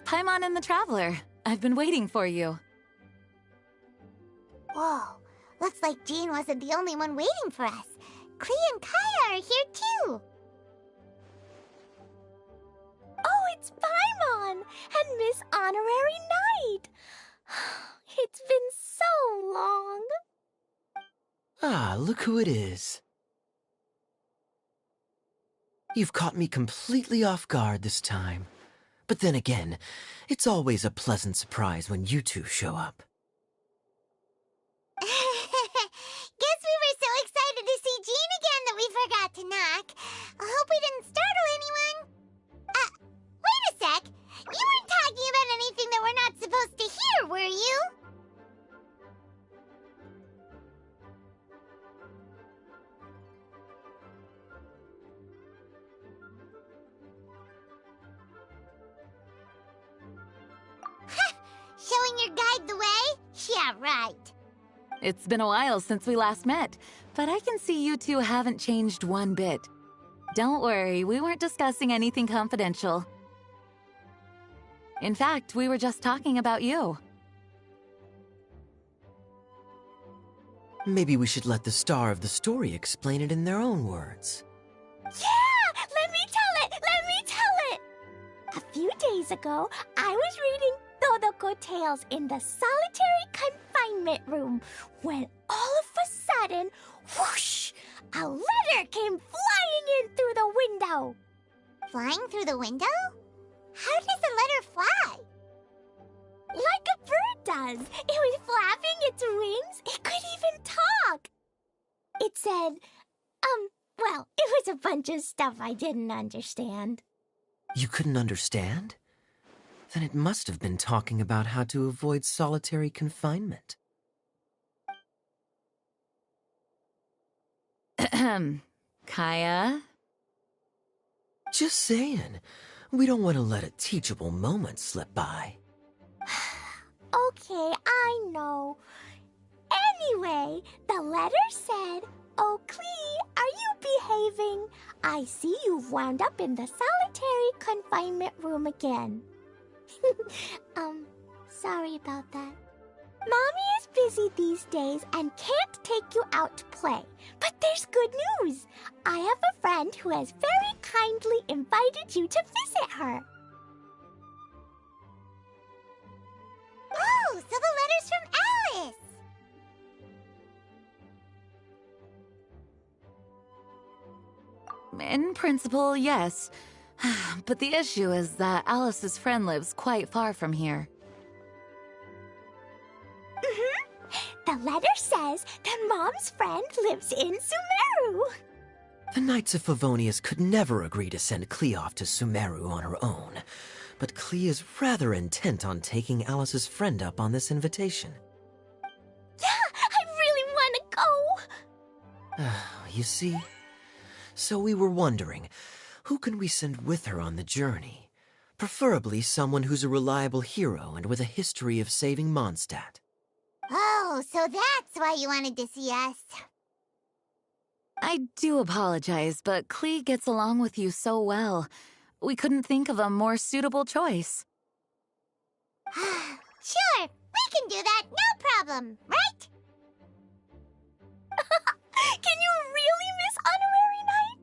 Paimon and the Traveler. I've been waiting for you. Whoa, looks like Jean wasn't the only one waiting for us. Klee and Kaya are here too. Oh, it's Paimon and Miss Honorary Knight. It's been so long. Ah, look who it is. You've caught me completely off guard this time. But then again, it's always a pleasant surprise when you two show up. Guess we were so excited to see Jean again that we forgot to knock. I hope we didn't startle anyone. Wait a sec. You weren't talking about anything that we're not supposed to hear, were you? Showing your guide the way? Yeah, right. It's been a while since we last met, but I can see you two haven't changed one bit. Don't worry, we weren't discussing anything confidential. In fact, we were just talking about you. Maybe we should let the star of the story explain it in their own words. Yeah! Let me tell it! Let me tell it! A few days ago, I was reading Todoko Tales in the solitary confinement room when all of a sudden, whoosh! A letter came flying in through the window. Flying through the window? How does a letter fly? Like a bird does. It was flapping its wings. It could even talk. It said, well, it was a bunch of stuff I didn't understand. You couldn't understand? Then it must have been talking about how to avoid solitary confinement. Kaya? Just saying. We don't want to let a teachable moment slip by. Okay, I know. Anyway, the letter said, "Oh, Klee, are you behaving? I see you've wound up in the solitary confinement room again." Sorry about that. Mommy is busy these days and can't take you out to play. But there's good news. I have a friend who has very kindly invited you to visit her. Oh, so the letter's from Alice! In principle, yes. But the issue is that Alice's friend lives quite far from here. The letter says that Mom's friend lives in Sumeru. The Knights of Favonius could never agree to send Klee off to Sumeru on her own, but Klee is rather intent on taking Alice's friend up on this invitation. Yeah, I really want to go. You see? So we were wondering, who can we send with her on the journey? Preferably someone who's a reliable hero and with a history of saving Mondstadt. Oh, so that's why you wanted to see us. I do apologize, but Klee gets along with you so well. We couldn't think of a more suitable choice. Sure, we can do that, no problem, right? Can you really, Miss Honorary Knight?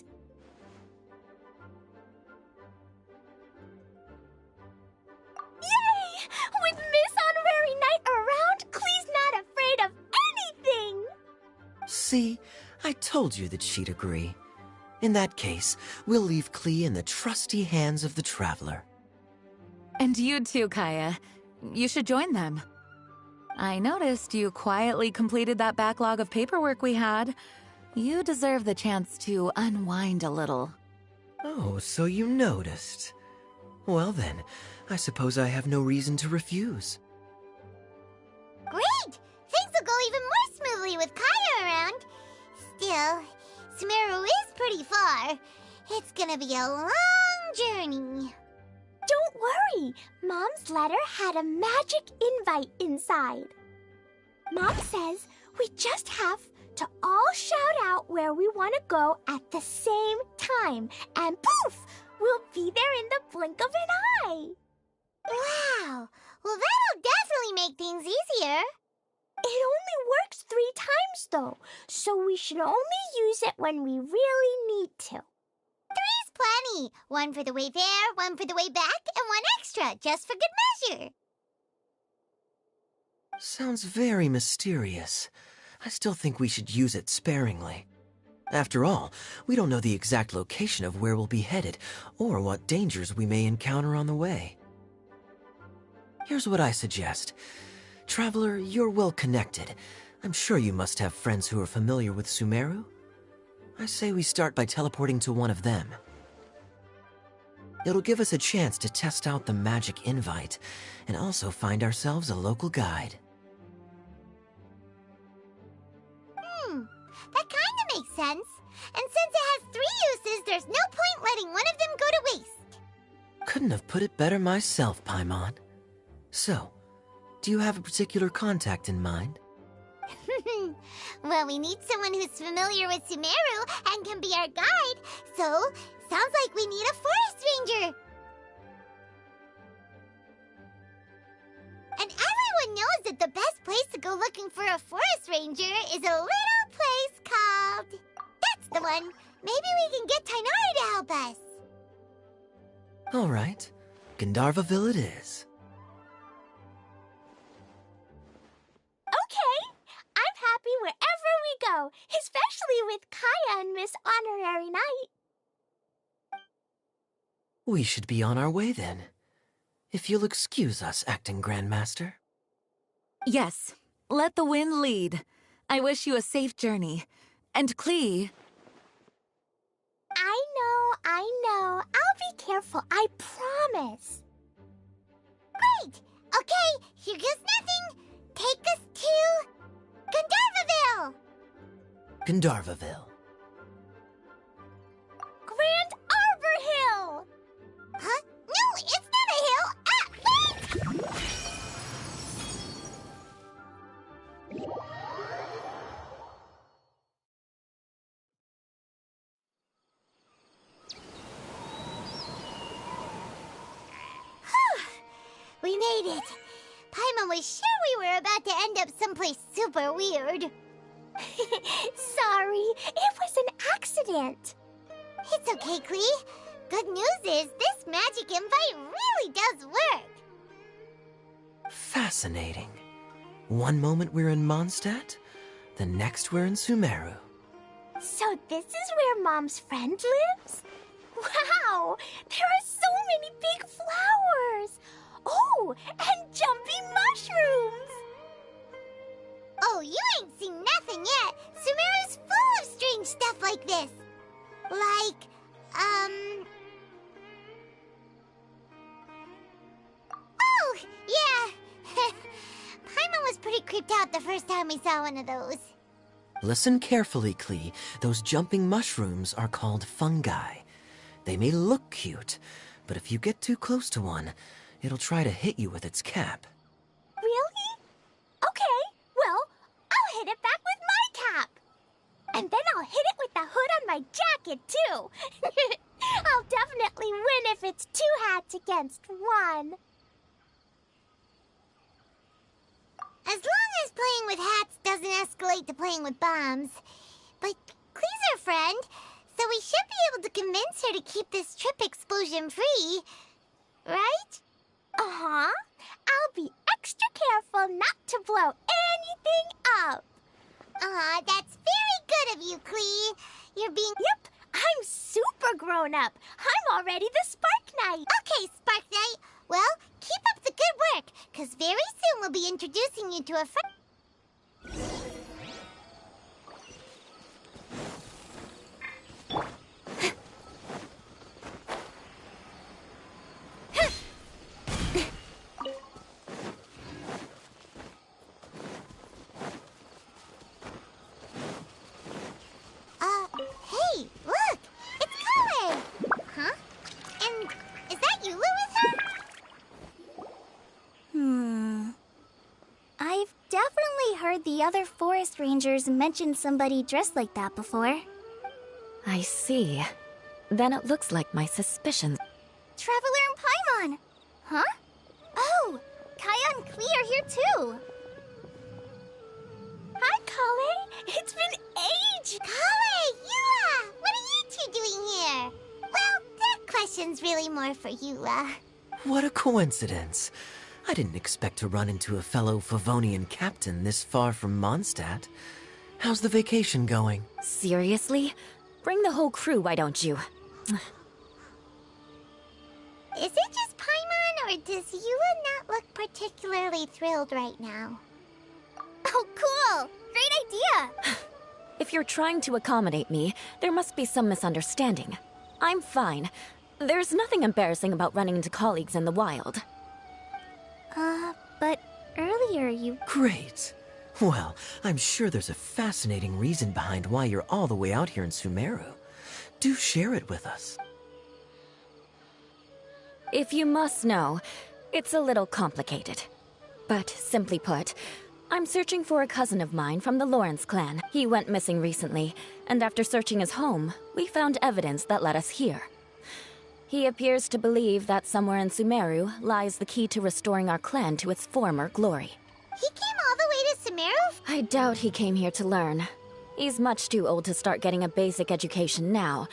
Yay! With Miss Honorary Knight around, Klee's not afraid of anything! See, I told you that she'd agree. In that case, we'll leave Klee in the trusty hands of the Traveler. And you too, Kaya. You should join them. I noticed you quietly completed that backlog of paperwork we had. You deserve the chance to unwind a little. Oh, so you noticed. Well then, I suppose I have no reason to refuse. Great! Things will go even more smoothly with Kaya around. Still, Sumeru is pretty far. It's gonna be a long journey. Don't worry, Mom's letter had a magic invite inside. Mom says we just have to all shout out where we want to go at the same time, and poof, we'll be there in the blink of an eye. Wow! Well, that'll definitely make things easier. It only works 3 times, though, so we should only use it when we really need to. 3's plenty. 1 for the way there, 1 for the way back, and 1 extra, just for good measure. Sounds very mysterious. I still think we should use it sparingly. After all, we don't know the exact location of where we'll be headed, or what dangers we may encounter on the way. Here's what I suggest. Traveler, you're well connected. I'm sure you must have friends who are familiar with Sumeru. I say we start by teleporting to one of them. It'll give us a chance to test out the magic invite, and also find ourselves a local guide. That kinda makes sense. And since it has 3 uses, there's no point letting one of them go to waste. Couldn't have put it better myself, Paimon. So, do you have a particular contact in mind? Well, we need someone who's familiar with Sumeru and can be our guide, so sounds like we need a forest ranger. And everyone knows that the best place to go looking for a forest ranger is a little place called... That's the one! Maybe we can get Tainari to help us. All right, Gandharvaville it is. Okay, I'm happy wherever we go, especially with Kaya and Miss Honorary Knight. We should be on our way then. If you'll excuse us, Acting Grandmaster. Yes, let the wind lead. I wish you a safe journey. And Klee... I know. I'll be careful, I promise. Great! Okay, here goes nothing. Take us to... Gandharvaville! Gandharvaville. Grand Arbor Hill! Huh? No, it's not a hill! Ah, wait! We made it. Paimon was sure we were about to end up someplace super weird. Sorry, it was an accident. It's okay, Klee. Good news is this magic invite really does work. Fascinating. One moment we're in Mondstadt, the next we're in Sumeru. So this is where Mom's friend lives? Wow, there are so many big flowers. Oh, and jumping mushrooms. Oh, you ain't seen nothing yet. Sumeru's full of strange stuff like this. Like, Oh, yeah. Paimon was pretty creeped out the first time we saw one of those. Listen carefully, Klee. Those jumping mushrooms are called fungi. They may look cute, but if you get too close to one, it'll try to hit you with its cap. Really? Okay, well, I'll hit it back with my cap. And then I'll hit it with the hood on my jacket, too. I'll definitely win if it's 2 hats against 1. As long as playing with hats doesn't escalate to playing with bombs. But Klee's our friend, so we should be able to convince her to keep this trip explosion-free. Right? Uh-huh. I'll be extra careful not to blow anything up. Aw, that's very good of you, Klee. You're being... Yep, I'm super grown up. I'm already the Spark Knight. Okay, Spark Knight. Well, keep up the good work, because very soon we'll be introducing you to a friend. Hey, look! It's Colin! Huh? And is that you, Louisa? I've definitely heard the other forest rangers mention somebody dressed like that before. I see. Then it looks like my suspicions. Traveler and Paimon. Huh? Oh, Kaya and Klee are here too. Hi, Kale. It's been ages. Kale, Eula! What are you two doing here? Well, that question's really more for Eula. What a coincidence. I didn't expect to run into a fellow Favonian captain this far from Mondstadt. How's the vacation going? Seriously? Bring the whole crew, why don't you? Is it just Paimon, or does Eula not look particularly thrilled right now? Oh, cool. Great idea. If you're trying to accommodate me, there must be some misunderstanding. I'm fine. There's nothing embarrassing about running into colleagues in the wild. But earlier you... Great. Well, I'm sure there's a fascinating reason behind why you're all the way out here in Sumeru. Do share it with us. If you must know, it's a little complicated. But simply put, I'm searching for a cousin of mine from the Lawrence clan. He went missing recently, and after searching his home, we found evidence that led us here. He appears to believe that somewhere in Sumeru lies the key to restoring our clan to its former glory. He came all the way to Sumeru? I doubt he came here to learn. He's much too old to start getting a basic education now,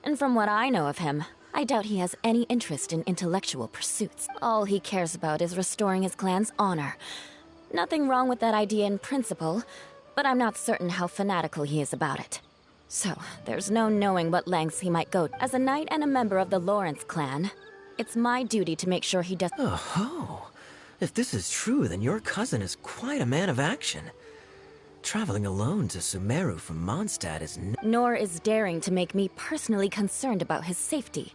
and from what I know of him, I doubt he has any interest in intellectual pursuits. All he cares about is restoring his clan's honor. Nothing wrong with that idea in principle, but I'm not certain how fanatical he is about it. So, there's no knowing what lengths he might go. As a knight and a member of the Lawrence clan, it's my duty to make sure he does— Oh, if this is true, then your cousin is quite a man of action. Traveling alone to Sumeru from Mondstadt is nor is daring to make me personally concerned about his safety.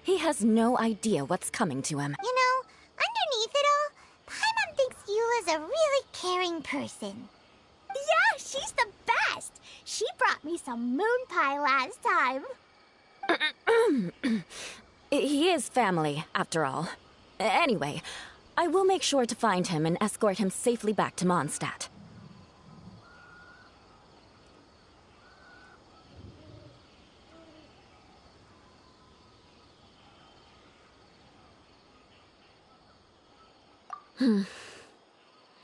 He has no idea what's coming to him. You know, underneath it all, Paimon thinks Eula's a really caring person. Yeah, she's the best. She brought me some moon pie last time. He is family, after all. Anyway, I will make sure to find him and escort him safely back to Mondstadt.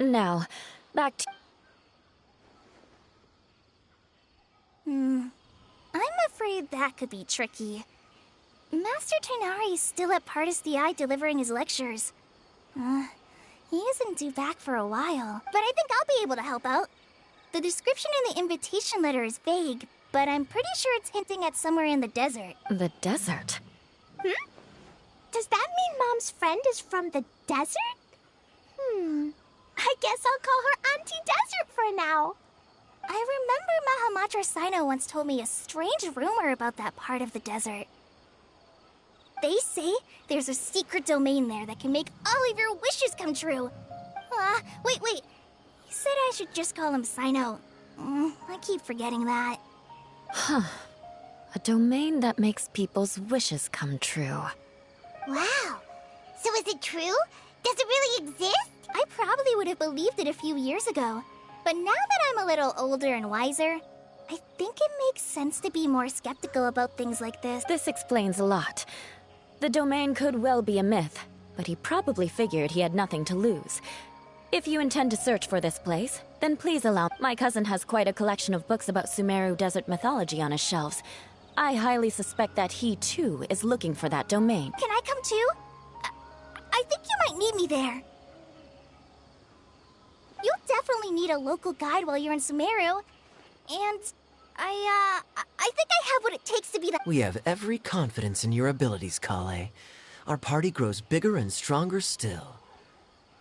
Now, back to— I'm afraid that could be tricky. Master Tighnari's still at Partis the Eye delivering his lectures. He isn't due back for a while, but I think I'll be able to help out. The description in the invitation letter is vague, but I'm pretty sure it's hinting at somewhere in the desert. the desert. Does that mean Mom's friend is from the desert? I guess I'll call her Auntie Desert for now. I remember Mahamatra Sino once told me a strange rumor about that part of the desert. They say there's a secret domain there that can make all of your wishes come true. Wait. He said I should just call him Sino. I keep forgetting that. A domain that makes people's wishes come true. Wow. So is it true? Does it really exist? I probably would have believed it a few years ago. But now that I'm a little older and wiser, I think it makes sense to be more skeptical about things like this. This explains a lot. The domain could well be a myth, but he probably figured he had nothing to lose. If you intend to search for this place, then please allow— My cousin has quite a collection of books about Sumeru desert mythology on his shelves. I highly suspect that he, too, is looking for that domain. Can I come too? I think you might need me there. You'll definitely need a local guide while you're in Sumeru. And I think I have what it takes to be the— We have every confidence in your abilities, Kale. Our party grows bigger and stronger still.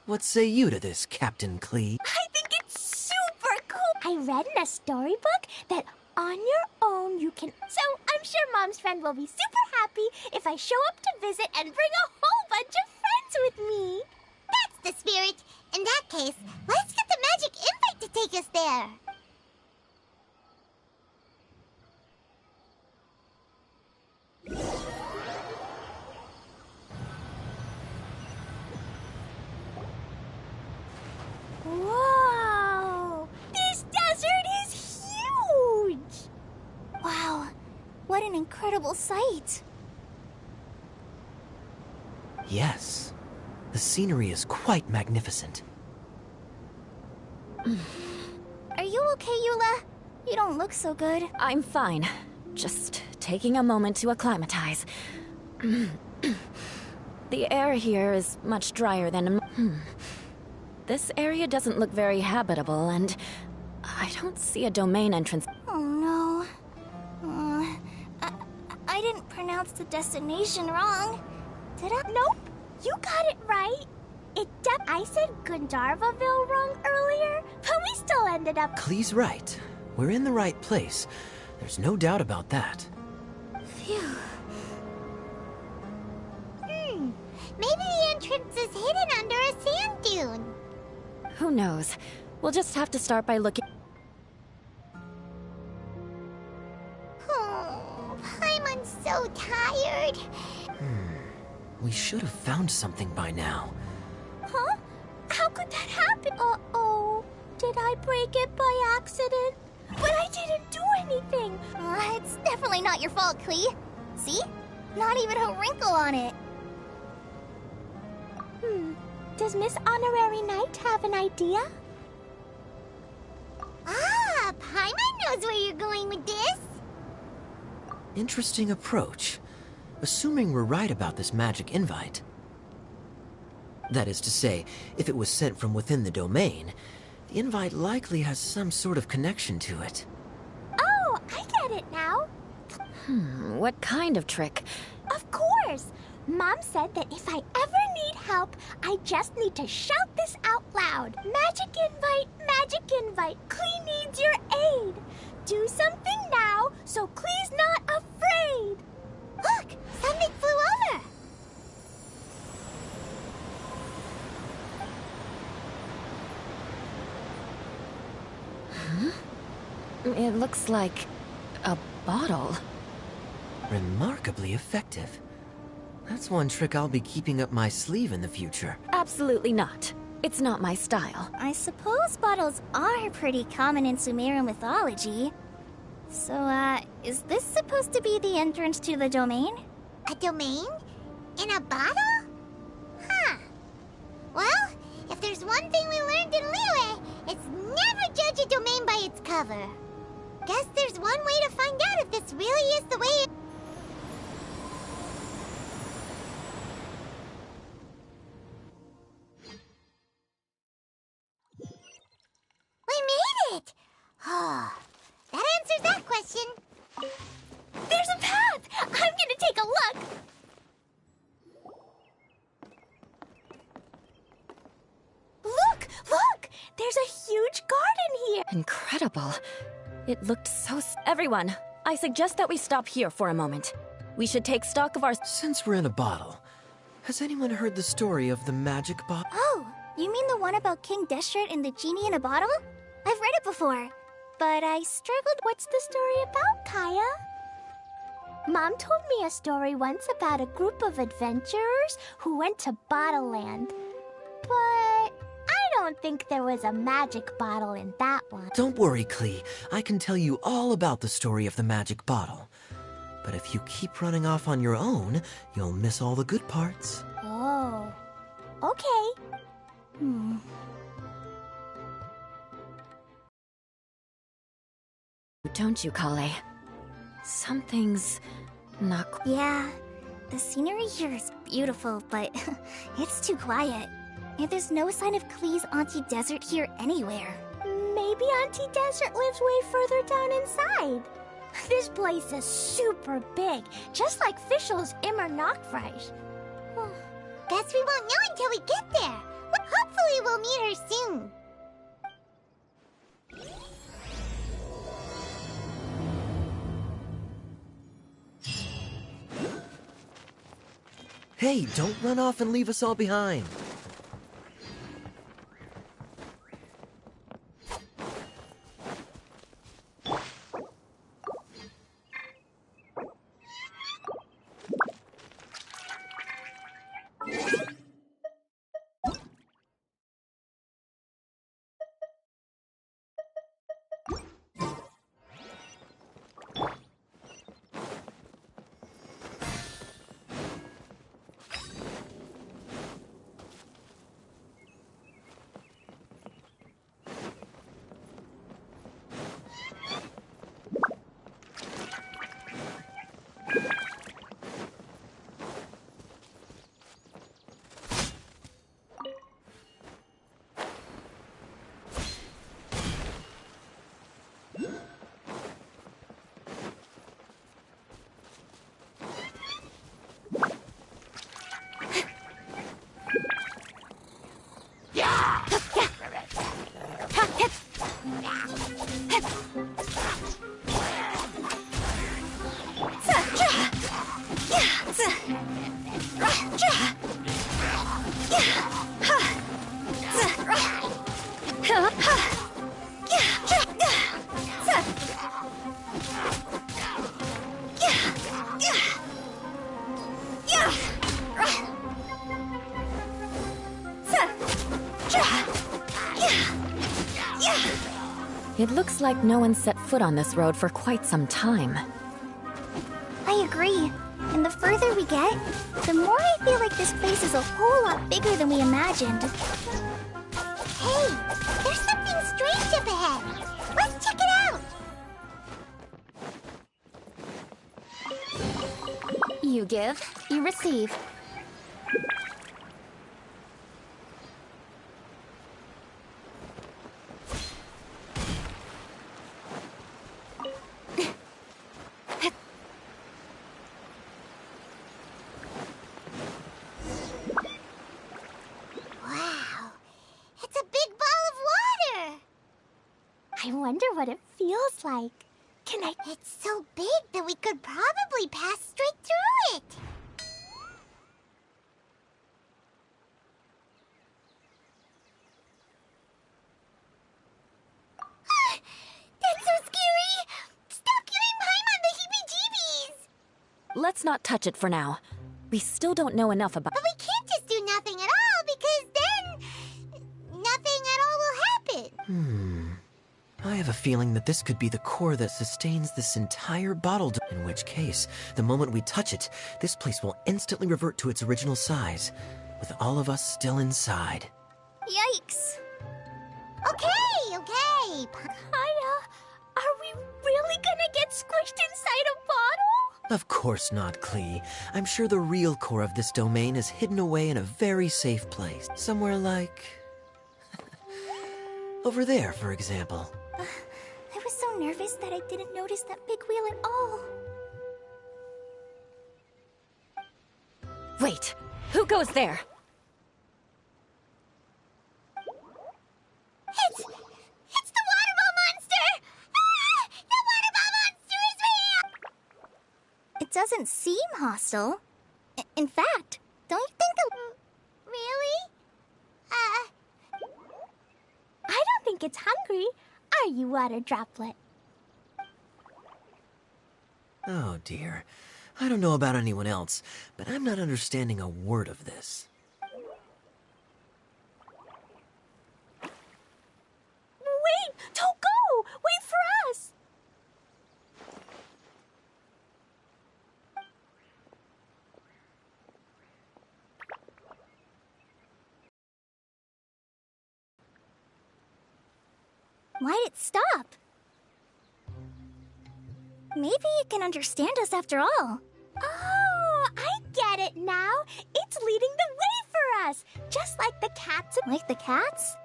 What say you to this, Captain Klee? I think it's super cool. I read in a storybook that on your own you can— So I'm sure Mom's friend will be super happy if I show up to visit and bring a whole bunch of friends with me. That's the spirit. In that case, let's get the magic invite to take us there. Whoa! This desert is huge! Wow, what an incredible sight. Yes. The scenery is quite magnificent. Are you okay, Eula? You don't look so good. I'm fine. Just taking a moment to acclimatize. The air here is much drier than... This area doesn't look very habitable, and I don't see a domain entrance. Oh no. I didn't pronounce the destination wrong. Did I? Nope, you got it right. I said Gandharvaville wrong earlier, but we still ended up... Klee's right. We're in the right place. There's no doubt about that. Phew. Maybe the entrance is hidden under a sand dune. Who knows? We'll just have to start by looking... Oh, Paimon's so tired. We should have found something by now. Huh? How could that happen? Uh-oh. Did I break it by accident? But I didn't do anything. It's definitely not your fault, Klee. See? Not even a wrinkle on it. Does Miss Honorary Knight have an idea? Ah, Paimon knows where you're going with this. Interesting approach. Assuming we're right about this magic invite. That is to say, if it was sent from within the domain, the invite likely has some sort of connection to it. Oh, I get it now. What kind of trick? Of course. Mom said that if I ever need help, I just need to shout this out loud. Magic invite, magic invite. Klee needs your aid. Do something now so Klee's not afraid. Look, something flew over. It looks like a bottle. Remarkably effective. That's one trick I'll be keeping up my sleeve in the future. Absolutely not. It's not my style. I suppose bottles are pretty common in Sumerian mythology. So, is this supposed to be the entrance to the domain? A domain? In a bottle? Huh. Well, if there's one thing we learned in Liyue, it's never judge a domain by its cover. Guess there's one way to find out if this really is the way it... We made it! Oh, that answers that question. There's a path. I'm gonna take a look. Look! There's a huge garden here. Incredible. It looked so... Everyone, I suggest that we stop here for a moment. We should take stock of our... Since we're in a bottle, has anyone heard the story of the magic bottle? Oh, you mean the one about King Deshret and the genie in a bottle? I've read it before, but I struggled. What's the story about, Kaya? Mom told me a story once about a group of adventurers who went to Bottle Land. But I don't think there was a magic bottle in that one. Don't worry, Klee. I can tell you all about the story of the magic bottle. But if you keep running off on your own, you'll miss all the good parts. Oh, okay. Don't you, Kale? Something's not... Yeah, the scenery here is beautiful, but it's too quiet. And there's no sign of Klee's Auntie Desert here anywhere. Maybe Auntie Desert lives way further down inside. This place is super big, just like Fischl's Immer Nachtreich. Guess we won't know until we get there. Hopefully we'll meet her soon. Hey, don't run off and leave us all behind. It looks like no one set foot on this road for quite some time. I agree. And the further we get, the more I feel like this place is a whole lot bigger than we imagined. Hey, there's something strange up ahead. Let's check it out. You give, you receive. Wow, it's a big ball of water. I wonder what it feels like. Can I... It's so big that we could probably pass straight through it. That's so scary! Stop giving Paimon the heebie-jeebies! Let's not touch it for now. We still don't know enough about... But we can't just do nothing at all, because then nothing at all will happen. I have a feeling that this could be the core that sustains this entire bottle. In which case, the moment we touch it, this place will instantly revert to its original size, with all of us still inside. Yikes. Okay. Kaya, are we really gonna get squished inside a bottle? Of course not, Klee. I'm sure the real core of this domain is hidden away in a very safe place. Somewhere like... over there, for example. I was so nervous that I didn't notice that big wheel at all. Wait! Who goes there? It's the water ball monster! Ah! The water ball monster is real! It doesn't seem hostile. In fact, don't you think the... Really? I don't think it's hungry. Are you, water droplet? Oh dear. I don't know about anyone else, but I'm not understanding a word of this. Wait! Don't go! Wait for us! Why'd it stop? Maybe it can understand us after all. Oh, I get it now. It's leading the way for us, just like the cats. Like the cats?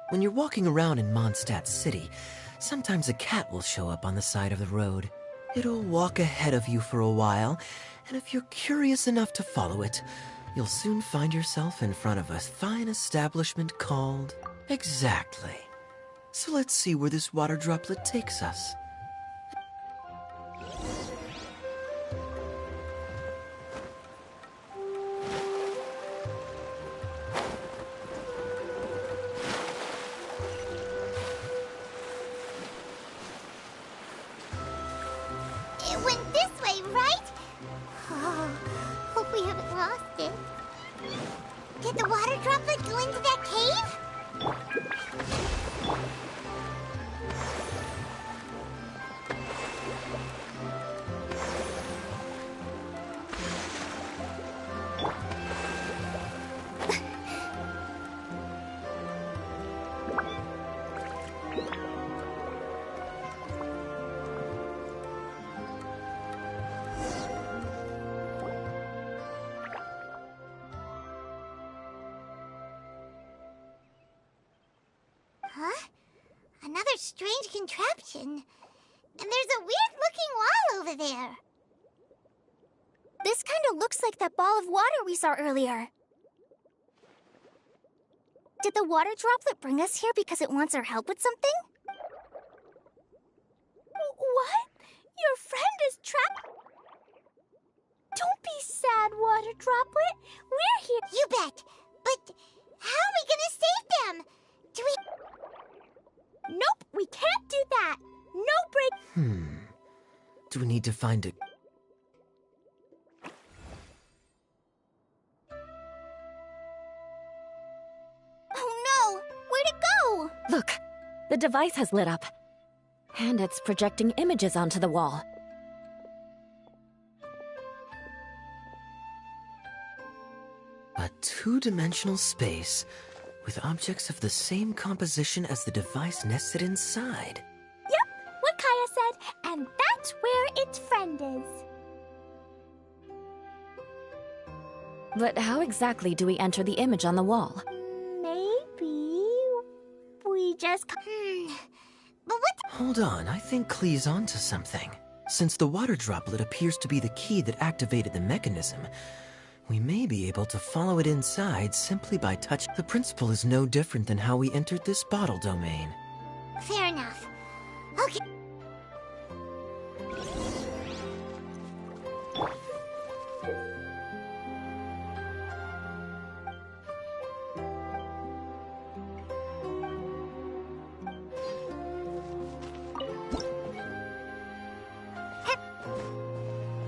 When you're walking around in Mondstadt City, sometimes a cat will show up on the side of the road. It'll walk ahead of you for a while, and if you're curious enough to follow it, you'll soon find yourself in front of a fine establishment called... Exactly. So let's see where this water droplet takes us. It went this way, right? Oh, hope we haven't lost it. Did the water droplet go into that cave? Huh? Another strange contraption. And there's a weird-looking wall over there. This kind of looks like that ball of water we saw earlier. Did the water droplet bring us here because it wants our help with something? What? Your friend is trapped? Don't be sad, water droplet. We're here. You bet. But how are we gonna save them? Do we... Nope, we can't do that. No break. Do we need to find a... Oh no! Where'd it go? Look, the device has lit up. And it's projecting images onto the wall. A two-dimensional space with objects of the same composition as the device nested inside. Yep, what Kaya said, and that's where its friend is. But how exactly do we enter the image on the wall? Maybe we just... But what? Hold on, I think Klee's onto something. Since the water droplet appears to be the key that activated the mechanism, we may be able to follow it inside simply by touch. The principle is no different than how we entered this bottle domain. Fair enough. Okay.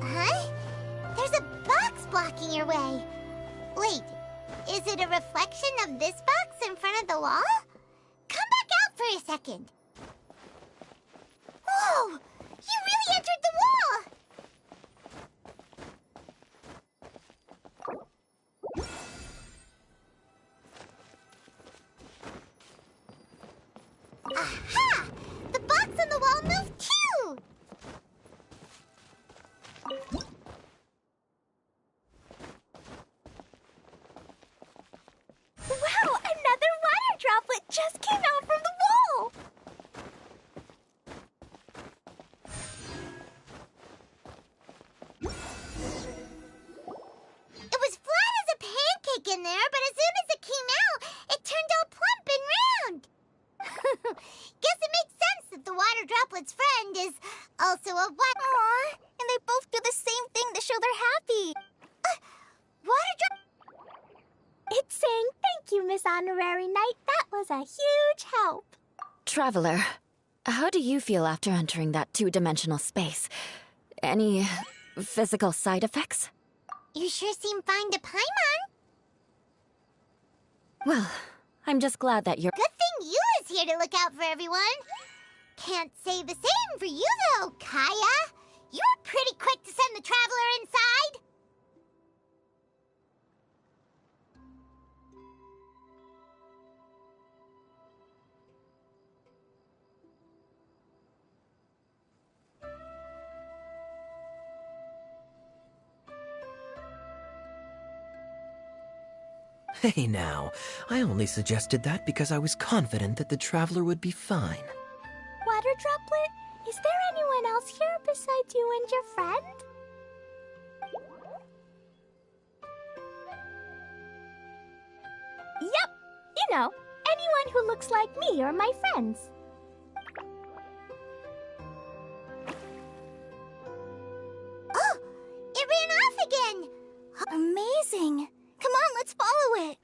Huh? There's a box blocking your way. Wait, is it a reflection of this box in front of the wall? Come back out for a second. Whoa! You really entered the wall! Aha! The box on the wall moved too! Wow, another water droplet just came out from the wall! It was flat as a pancake in there, but as soon as it came out, it turned all plump and round. Guess it makes sense that the water droplet's friend is also a water. Aw, and they both do the same thing to show they're happy. Water drop. It's saying thank you, Miss Honorary Knight. That was a huge help. Traveler, how do you feel after entering that two-dimensional space? Any physical side effects? You sure seem fine to Paimon. Well, I'm just glad that you're... Good thing Eula's here to look out for everyone. Can't say the same for you, though, Kaya. You were pretty quick to send the traveler inside. Hey now, I only suggested that because I was confident that the traveler would be fine. Water droplet, is there anyone else here besides you and your friend? Yep, you know, anyone who looks like me or my friends. Oh, it ran off again. Amazing. Come on, let's follow it.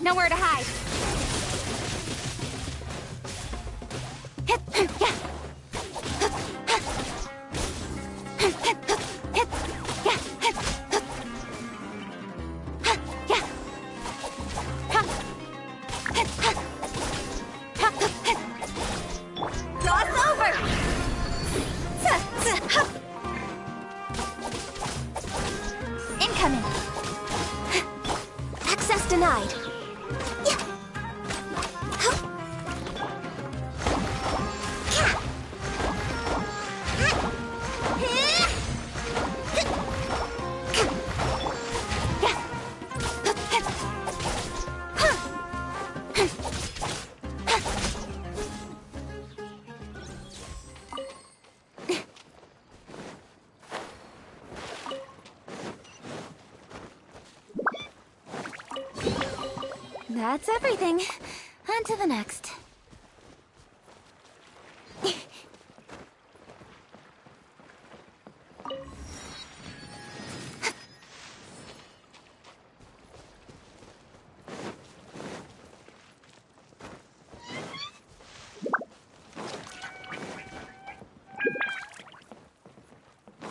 Nowhere to hide. Cross over! Incoming! Access denied. That's everything. On to the next.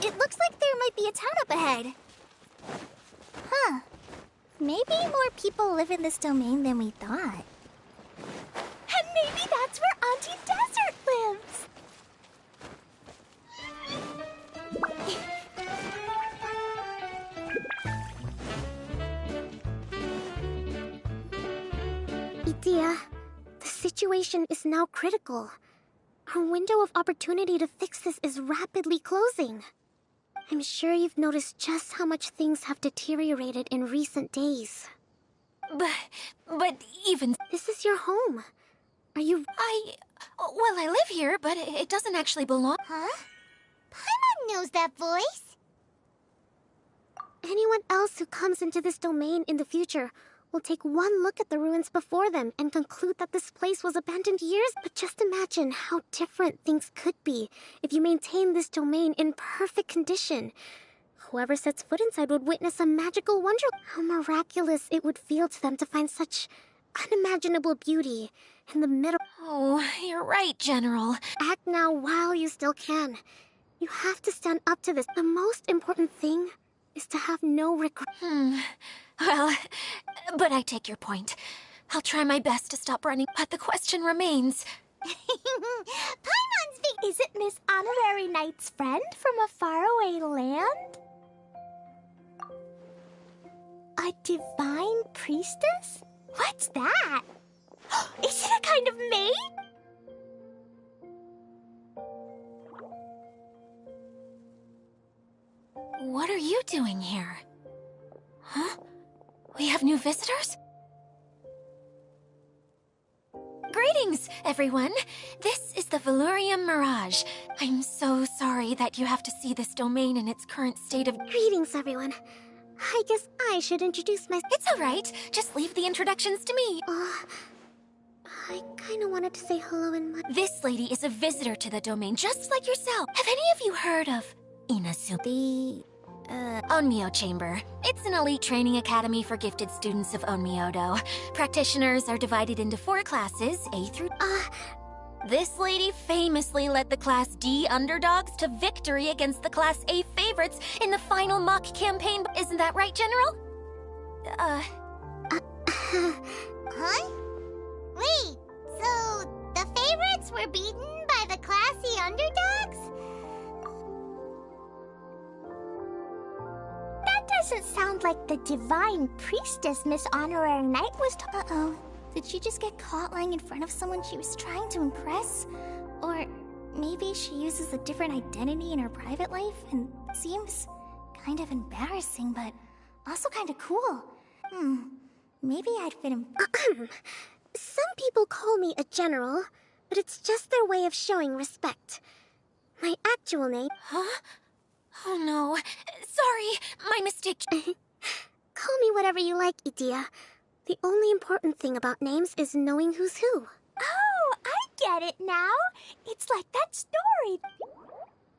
It looks like there might be a town up ahead. Huh. Maybe more people live in this domain than we thought. And maybe that's where Auntie Desert lives! Idea, the situation is now critical. Our window of opportunity to fix this is rapidly closing. I'm sure you've noticed just how much things have deteriorated in recent days. But even... This is your home. Are you... Well, I live here, but it doesn't actually belong... Huh? Paimon knows that voice. Anyone else who comes into this domain in the future will take one look at the ruins before them and conclude that this place was abandoned years. But just imagine how different things could be if you maintain this domain in perfect condition. Whoever sets foot inside would witness a magical wonder. How miraculous it would feel to them to find such unimaginable beauty in the middle. Oh, you're right, General. Act now while you still can. You have to stand up to this. The most important thing is to have no regret. Well, but I take your point. I'll try my best to stop running, but the question remains. Paimon's big... Is it Miss Honorary Knight's friend from a faraway land? A divine priestess? What's that? Is it a kind of maid? What are you doing here? Huh? We have new visitors? Greetings, everyone. This is the Valurium Mirage. I'm so sorry that you have to see this domain in its current state of... Greetings, everyone. I guess I should introduce myself. It's all right. Just leave the introductions to me. I kind of wanted to say hello in my... This lady is a visitor to the domain, just like yourself. Have any of you heard of Inazuma? Onmyo Chamber. It's an elite training academy for gifted students of Onmyodo. Practitioners are divided into 4 classes, A through... This lady famously led the Class D underdogs to victory against the Class A favorites in the final mock campaign. Isn't that right, General? Huh? Wait, so the favorites were beaten by the classy underdogs? That doesn't sound like the divine priestess Miss Honorary Knight was Uh-oh. Did she just get caught lying in front of someone she was trying to impress? Or maybe she uses a different identity in her private life and seems kind of embarrassing, but also kind of cool. Maybe I'd fit in... Some people call me a general, but it's just their way of showing respect. My actual name... Huh? Oh no. Sorry, my mistake. Call me whatever you like, Idea. The only important thing about names is knowing who's who. Oh, I get it now. It's like that story.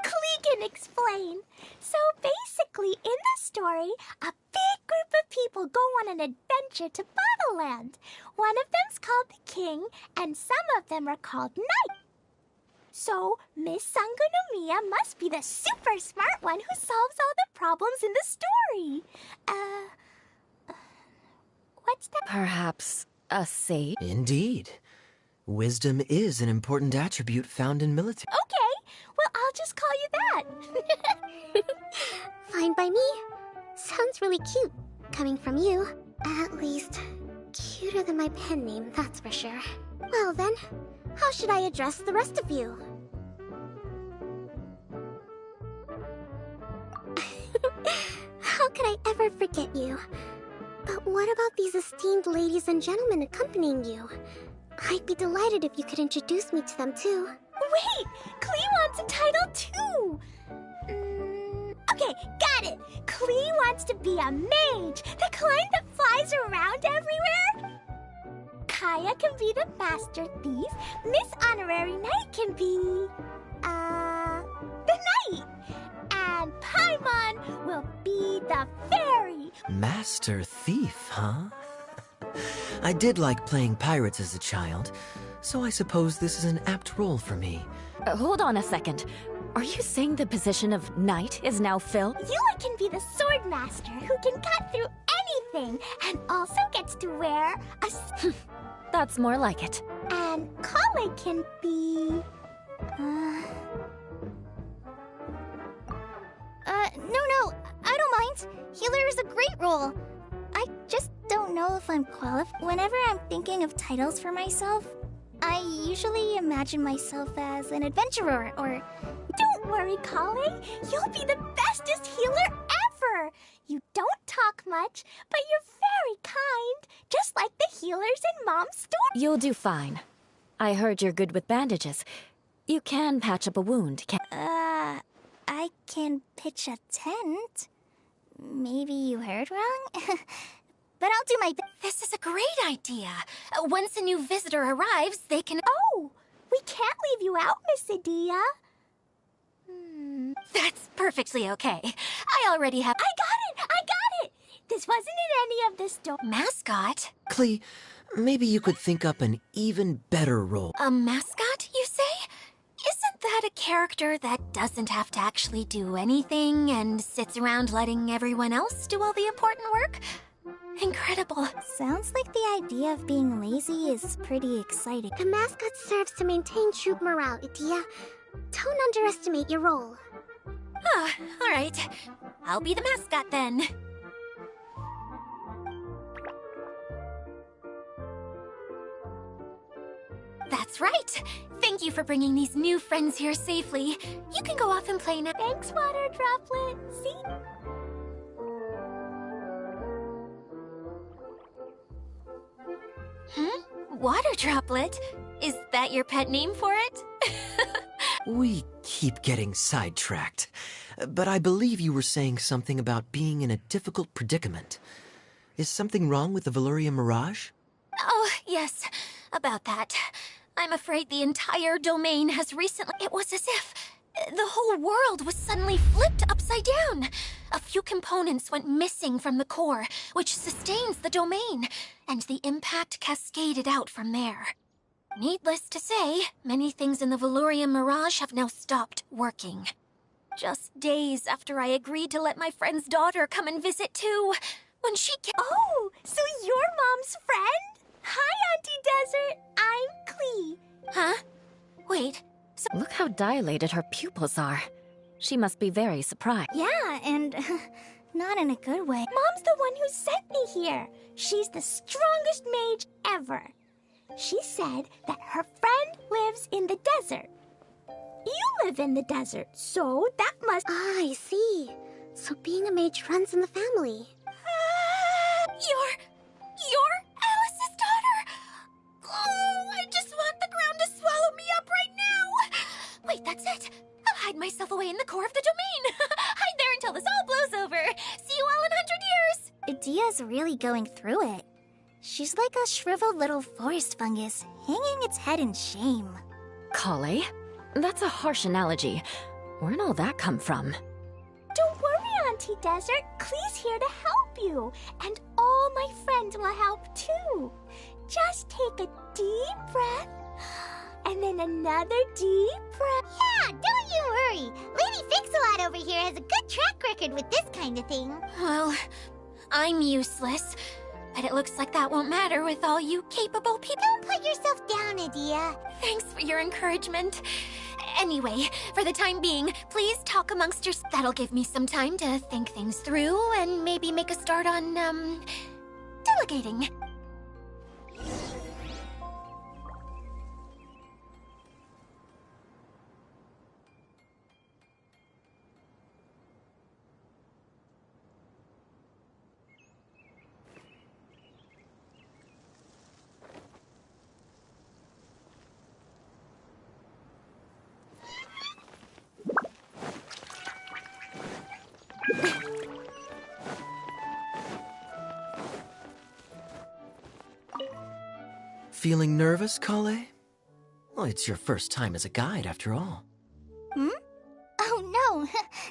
Klee can explain. So basically, in the story, a big group of people go on an adventure to Bottleland. One of them's called the King, and some of them are called Knight. So, Miss Sangonomiya must be the super smart one who solves all the problems in the story. What's that? Perhaps a sage? Indeed. Wisdom is an important attribute found in military. Okay, well, I'll just call you that. Fine by me. Sounds really cute, coming from you. At least, cuter than my pen name, that's for sure. Well then, how should I address the rest of you? How could I ever forget you? But what about these esteemed ladies and gentlemen accompanying you? I'd be delighted if you could introduce me to them too. Wait, Klee wants a title too. Okay, got it. Klee wants to be a mage, the kind that flies around everywhere. Kaya can be the Master Thief, Miss Honorary Knight can be... the Knight. And Paimon will be the Fairy. Master Thief, huh? I did like playing pirates as a child, so I suppose this is an apt role for me. Hold on a second. Are you saying the position of knight is now filled? Yula can be the Sword Master who can cut through anything and also gets to wear a... That's more like it. And Kale can be... No, I don't mind. Healer is a great role. I just don't know if I'm qualified. Whenever I'm thinking of titles for myself, I usually imagine myself as an adventurer or... Don't worry, Kale. You'll be the bestest healer ever. You don't talk much, but you're very kind, just like the healers in Mom's store. You'll do fine. I heard you're good with bandages. You can patch up a wound, I can pitch a tent. Maybe you heard wrong? But I'll do my best. This is a great idea. Once a new visitor arrives, they can... Oh, we can't leave you out, Miss Adia. That's perfectly okay. I already have... I got it! This wasn't in any of the store. Mascot? Klee, maybe you could think up an even better role. A mascot, you say? Isn't that a character that doesn't have to actually do anything and sits around letting everyone else do all the important work? Incredible. Sounds like the idea of being lazy is pretty exciting. The mascot serves to maintain troop morale, Adia. Don't underestimate your role. Ah, all right. I'll be the mascot then. That's right. Thank you for bringing these new friends here safely. You can go off and play now. Thanks, Water Droplet. See? Water Droplet? Is that your pet name for it? We keep getting sidetracked, but I believe you were saying something about being in a difficult predicament. Is something wrong with the Valyria Mirage? Oh, yes. About that. I'm afraid the entire domain has recently... It was as if the whole world was suddenly flipped upside down. A few components went missing from the core, which sustains the domain, and the impact cascaded out from there. Needless to say, many things in the Valyria Mirage have now stopped working. Just days after I agreed to let my friend's daughter come and visit too, when she came... Oh, so you're Mom's friend? Hi, Auntie Desert. I'm Klee. Huh? Wait, Look how dilated her pupils are. She must be very surprised. Yeah, and not in a good way. Mom's the one who sent me here. She's the strongest mage ever. She said that her friend lives in the desert. You live in the desert, so that must... Ah, I see. So being a mage runs in the family. You're Alice's daughter! Oh, I just want the ground to swallow me up right now! Wait, that's it. I'll hide myself away in the core of the domain. Hide there until this all blows over. See you all in 100 years! Adia's really going through it. She's like a shriveled little forest fungus, hanging its head in shame. Kale? That's a harsh analogy. Where'd all that come from? Don't worry, Auntie Desert. Klee's here to help you. And all my friends will help too. Just take a deep breath. And then another deep breath. Yeah, don't you worry. Lady Fix-A-Lot over here has a good track record with this kind of thing. Well, I'm useless. But it looks like that won't matter with all you capable people. Don't put yourself down, Adia. Thanks for your encouragement. Anyway, for the time being, please talk amongst yourselves. That'll give me some time to think things through and maybe make a start on, delegating. Feeling nervous, Kale? Well, it's your first time as a guide, after all. Oh, no,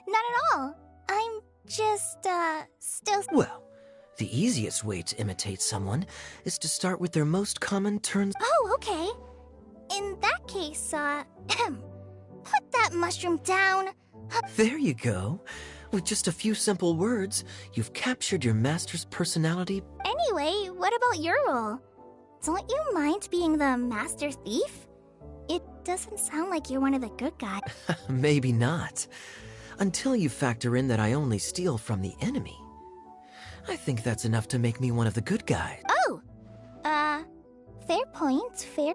not at all. I'm just, still... Well, the easiest way to imitate someone is to start with their most common turns. Oh, okay. In that case, put that mushroom down. There you go. With just a few simple words, you've captured your master's personality. Anyway, what about your role? Don't you mind being the master thief? It doesn't sound like you're one of the good guys. Maybe not. Until you factor in that I only steal from the enemy. I think that's enough to make me one of the good guys. Oh! Fair point, fair...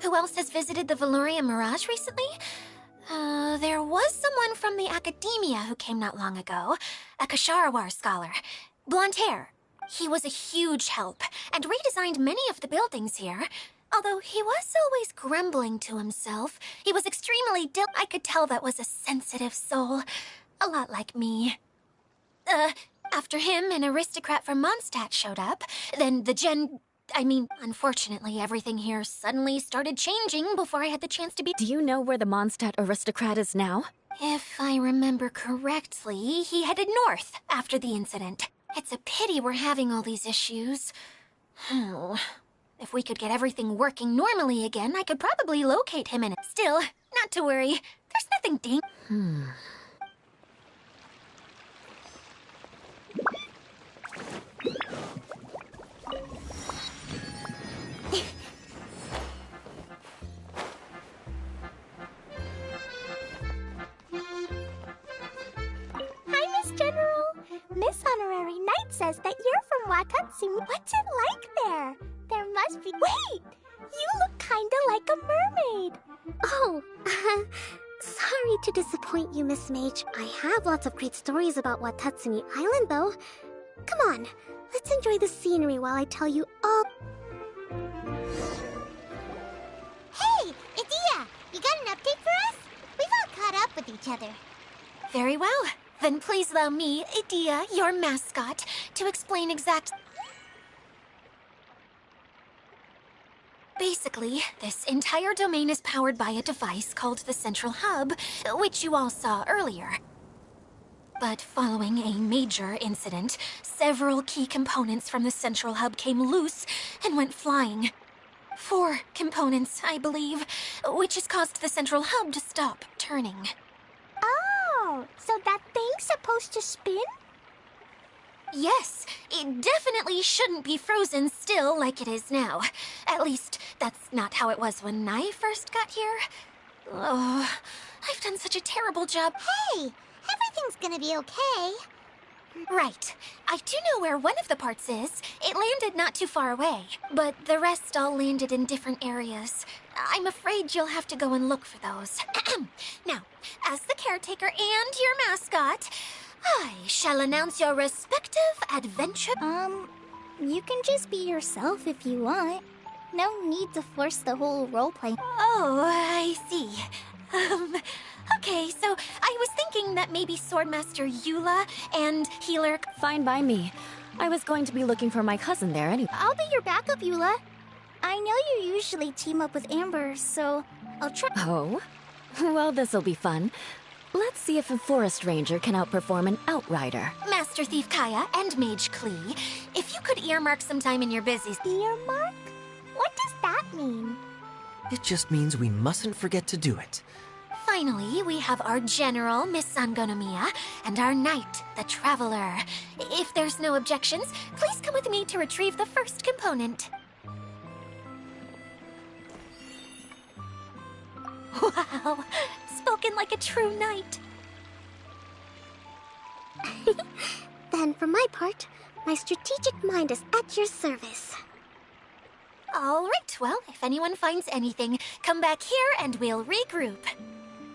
Who else has visited the Veloria Mirage recently? There was someone from the academia who came not long ago. A Kasharawar scholar. Blonde hair. He was a huge help, and redesigned many of the buildings here. Although he was always grumbling to himself, he was extremely I could tell that was a sensitive soul. A lot like me. After him, an aristocrat from Mondstadt showed up. Then the unfortunately, everything here suddenly started changing before I had the chance to be... Do you know where the Mondstadt aristocrat is now? If I remember correctly, he headed north after the incident. It's a pity we're having all these issues. Oh, if we could get everything working normally again, I could probably locate him in it. Still, not to worry. There's nothing Hi, Miss General. Miss Honorary Knight says that you're from Watatsumi. What's it like there? There must be... Wait! You look kinda like a mermaid. Oh, sorry to disappoint you, Miss Mage. I have lots of great stories about Watatsumi Island, though. Come on, let's enjoy the scenery while I tell you all... Hey, Idia! You got an update for us? We've all caught up with each other. Very well. Then please allow me, Idia, your mascot, to explain Basically, this entire domain is powered by a device called the Central Hub, which you all saw earlier. But following a major incident, several key components from the Central Hub came loose and went flying. 4 components, I believe, which has caused the Central Hub to stop turning. Oh, so that thing's supposed to spin? Yes, it definitely shouldn't be frozen still like it is now. At least, that's not how it was when I first got here. Oh, I've done such a terrible job. Hey, everything's gonna be okay. Right. I do know where one of the parts is. It landed not too far away, but the rest all landed in different areas. I'm afraid you'll have to go and look for those. Now, as the caretaker and your mascot, I shall announce your respective adventure. You can just be yourself if you want. No need to force the whole roleplay. Oh, I see. Okay, so I was thinking that maybe Swordmaster Eula and Healer... Fine by me. I was going to be looking for my cousin there anyway. I'll be your backup, Eula. I know you usually team up with Amber, so I'll try... Oh? Well, this'll be fun. Let's see if a forest ranger can outperform an outrider. Master Thief Kaya and Mage Klee, if you could earmark some time in your busy... Earmark? What does that mean? It just means we mustn't forget to do it. Finally, we have our general, Miss Sangonomiya, and our knight, the Traveler. If there's no objections, please come with me to retrieve the first component. Wow, spoken like a true knight. Then, for my part, my strategic mind is at your service. All right, well, if anyone finds anything, come back here and we'll regroup.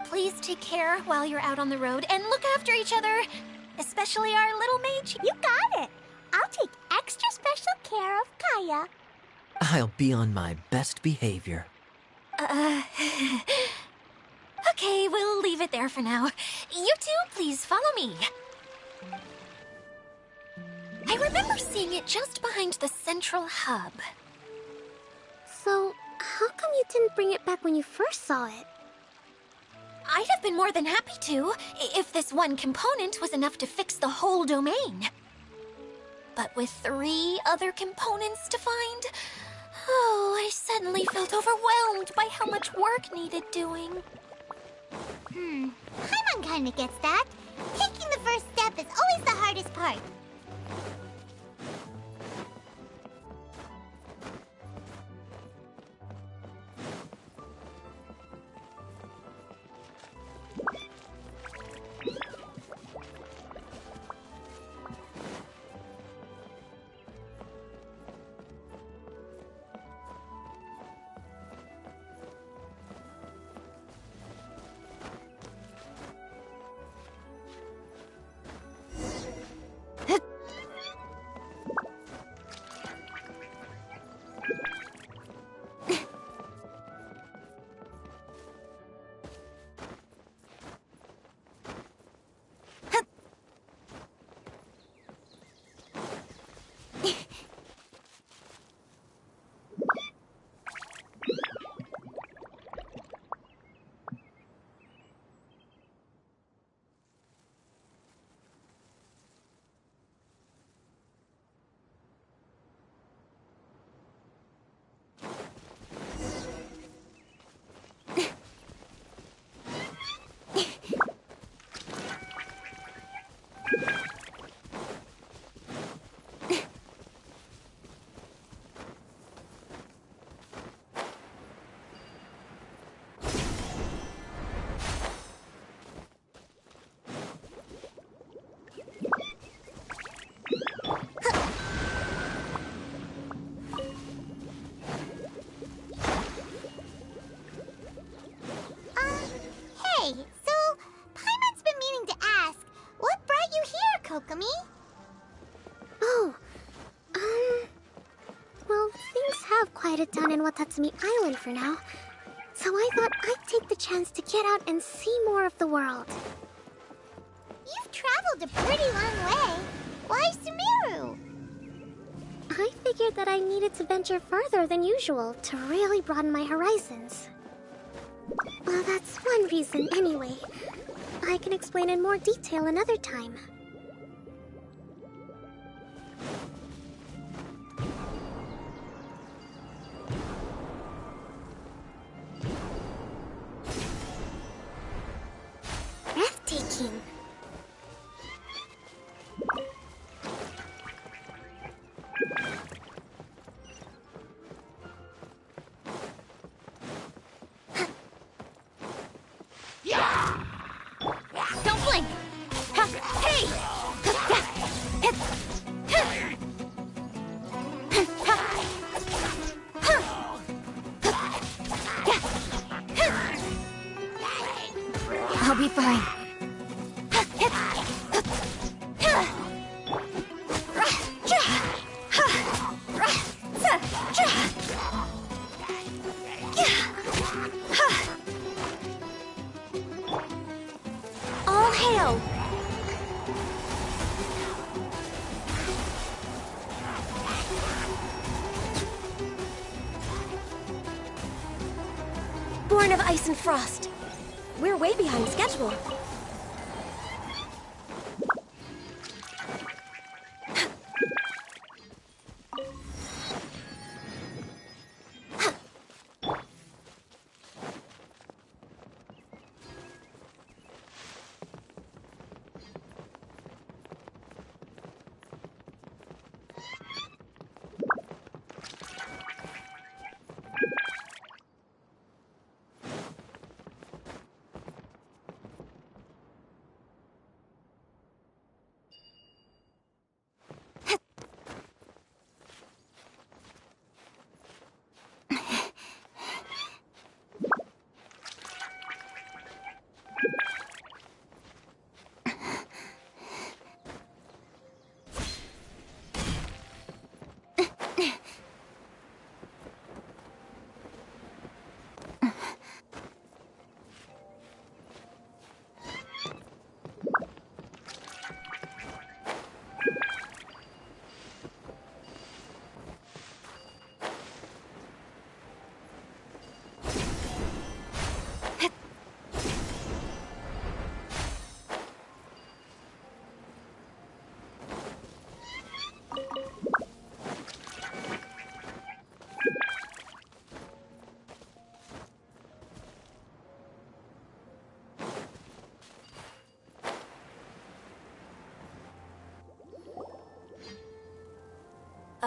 Please take care while you're out on the road and look after each other, especially our little mage. You got it. I'll take extra special care of Kaya. I'll be on my best behavior. Okay, we'll leave it there for now. You two, please follow me. I remember seeing it just behind the central hub. So, how come you didn't bring it back when you first saw it? I'd have been more than happy to, if this one component was enough to fix the whole domain. But with 3 other components to find, oh, I suddenly felt overwhelmed by how much work needed doing. Paimon kinda gets that. Taking the first step is always the hardest part. Hey, so Paimon's been meaning to ask, what brought you here, Kokomi? Oh, well, things have quieted down in Watatsumi Island for now. So I thought I'd take the chance to get out and see more of the world. You've traveled a pretty long way. Why Sumeru? I figured that I needed to venture further than usual to really broaden my horizons. Well, that's one reason anyway. I can explain in more detail another time. Breathtaking. Don't blink! Hey! I'll be fine. All hail! Born of ice and frost. We're way behind schedule.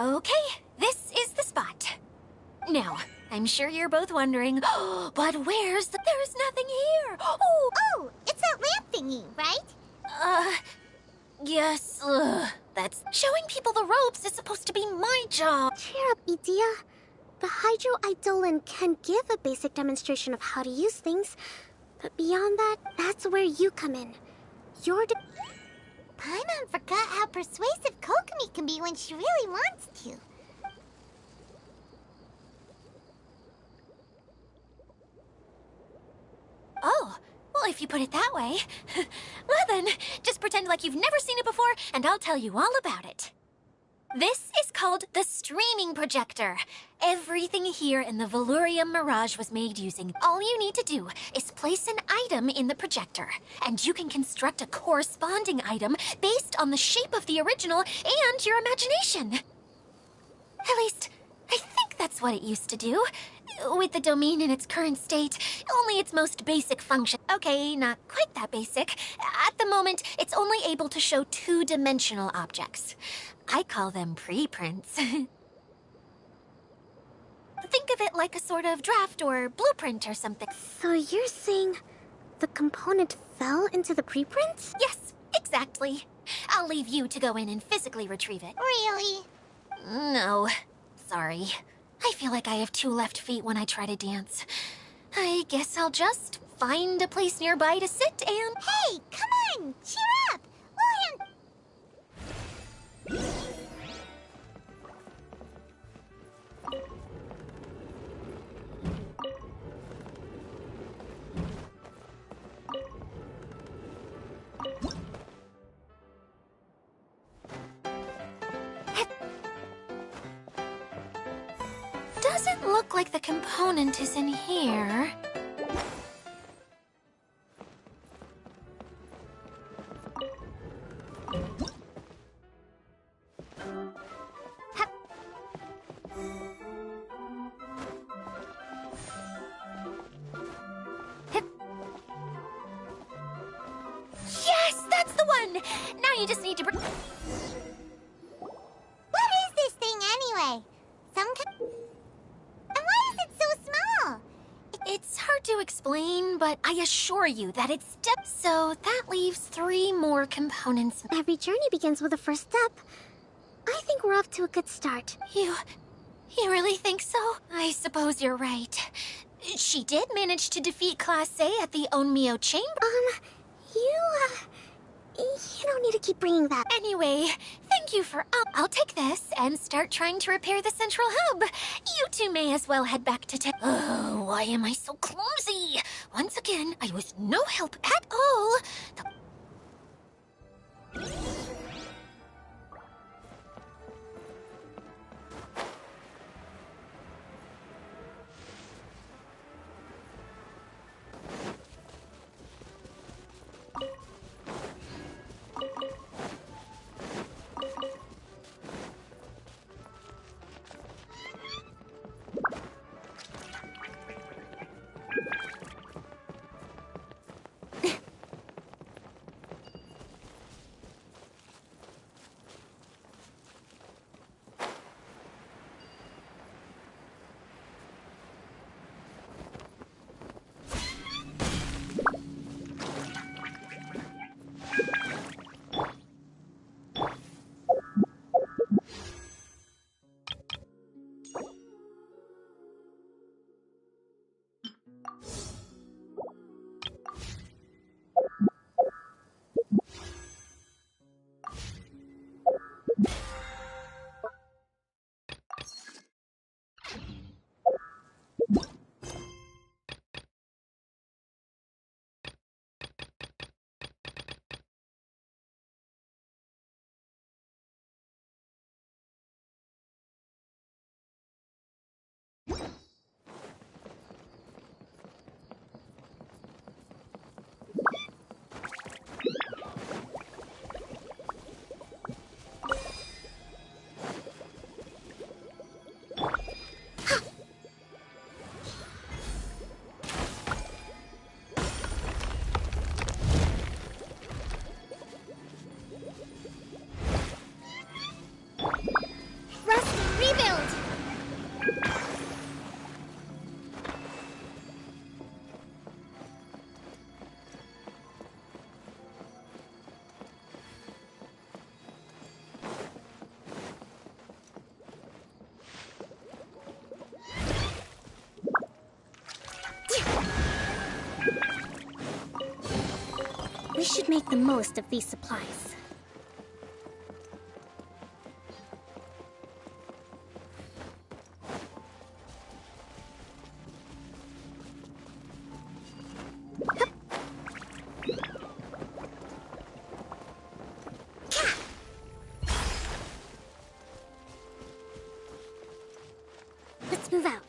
Okay, this is the spot. Now, I'm sure you're both wondering, but where's the... There's nothing here! Oh, it's that lamp thingy, right? Yes, that's... Showing people the ropes is supposed to be my job. Cheer up, Edea. The Hydro Eidolon can give a basic demonstration of how to use things, but beyond that, that's where you come in. You're Paimon forgot how persuasive Kokomi can be when she really wants to. Oh, well, if you put it that way. Well then, just pretend like you've never seen it before, and I'll tell you all about it. This is called the streaming projector. Everything here in the Valurium Mirage was made using. All you need to do is place an item in the projector, and you can construct a corresponding item based on the shape of the original and your imagination. At least, I think that's what it used to do. With the domain in its current state, only its most basic function. Okay, not quite that basic. At the moment, it's only able to show two-dimensional objects. I call them preprints. Think of it like a sort of draft or blueprint or something. So you're saying the component fell into the preprints? Yes, exactly. I'll leave you to go in and physically retrieve it. Really? No, sorry. I feel like I have two left feet when I try to dance. I guess I'll just find a place nearby to sit and... Hey, come on! Cheer up! Doesn't look like the component is in here. Yes, that's the one! Now you just need to... What is this thing anyway? And why is it so small? It's hard to explain, but I assure you that it's so that leaves 3 more components. Every journey begins with a first step. I think we're off to a good start. You really think so? I suppose you're right. She did manage to defeat Class A at the Onmyo Chamber. You don't need to keep bringing that. Anyway, thank you for... I'll take this and start trying to repair the central hub. You two may as well head back to Oh, why am I so clumsy? Once again, I was no help at all. We should make the most of these supplies. Let's move out.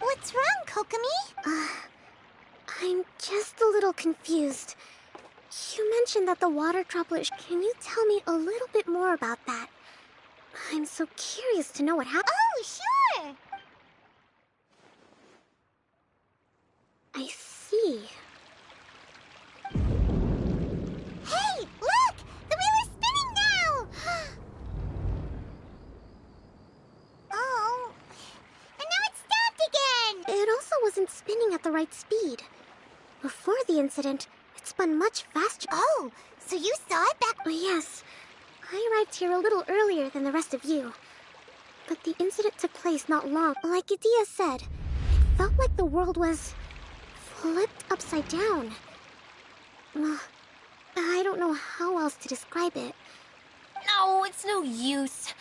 What's wrong, Kokomi? I'm just a little confused. You mentioned that the water droplet. Can you tell me a little bit more about that? I'm so curious to know what happened. Oh, sure! I see. Hey, look! The wheel is spinning now! Oh, and now it's stopped again! It also wasn't spinning at the right speed. Before the incident, it spun much faster. Oh, so you saw it back... Yes, I arrived here a little earlier than the rest of you. But the incident took place not long. Like Idia said, it felt like the world was flipped upside down. I don't know how else to describe it. No, it's no use.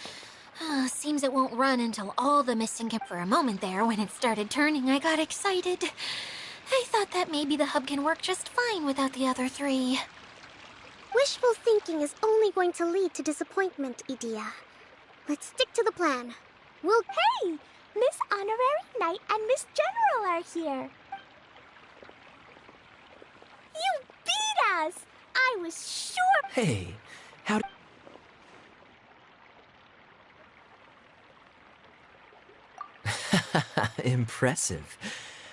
Seems it won't run until all the missing kept for a moment there. When it started turning, I got excited. I thought that maybe the hub can work just fine without the other three. Wishful thinking is only going to lead to disappointment, Idia. Let's stick to the plan. Hey! Miss Honorary Knight and Miss General are here. You beat us! I was sure... Hey, how impressive.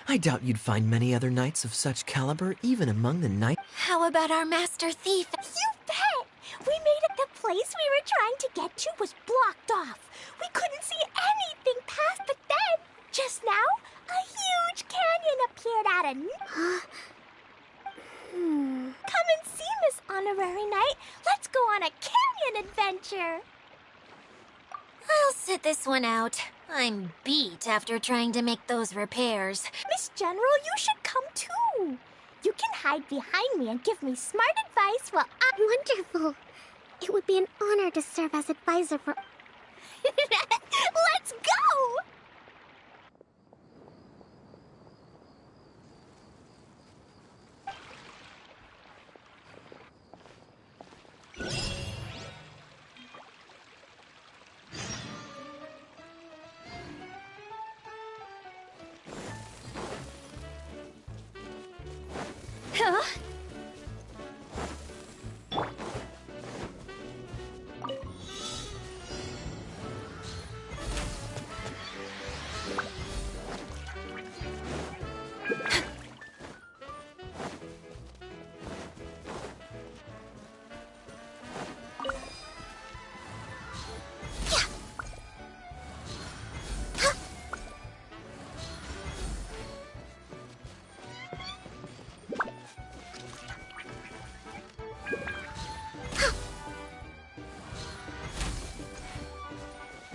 I doubt you'd find many other knights of such caliber even among the knight. How about our master thief? You bet! We made it. The place we were trying to get to was blocked off. We couldn't see anything past, but then, just now, a huge canyon appeared out of... Come and see, Miss Honorary Knight. Let's go on a canyon adventure. I'll sit this one out. I'm beat after trying to make those repairs. Miss General, you should come too. You can hide behind me and give me smart advice while I... Wonderful. It would be an honor to serve as advisor for... Let's go!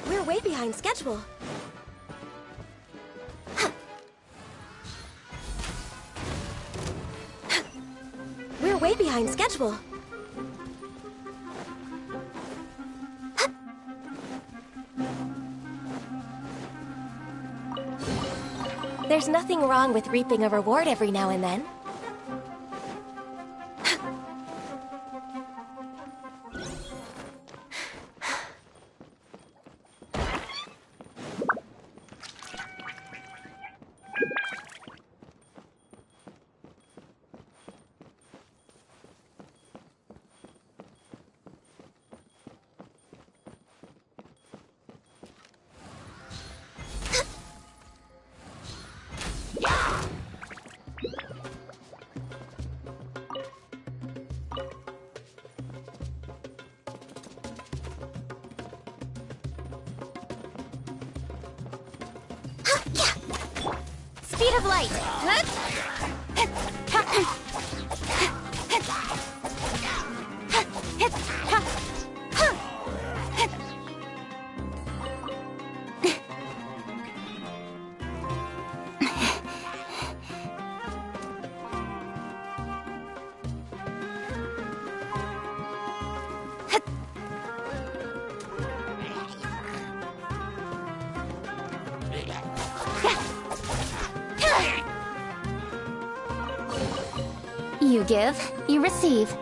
We're way behind schedule. We're way behind schedule. There's nothing wrong with reaping a reward every now and then. Speed of light. You give, you receive.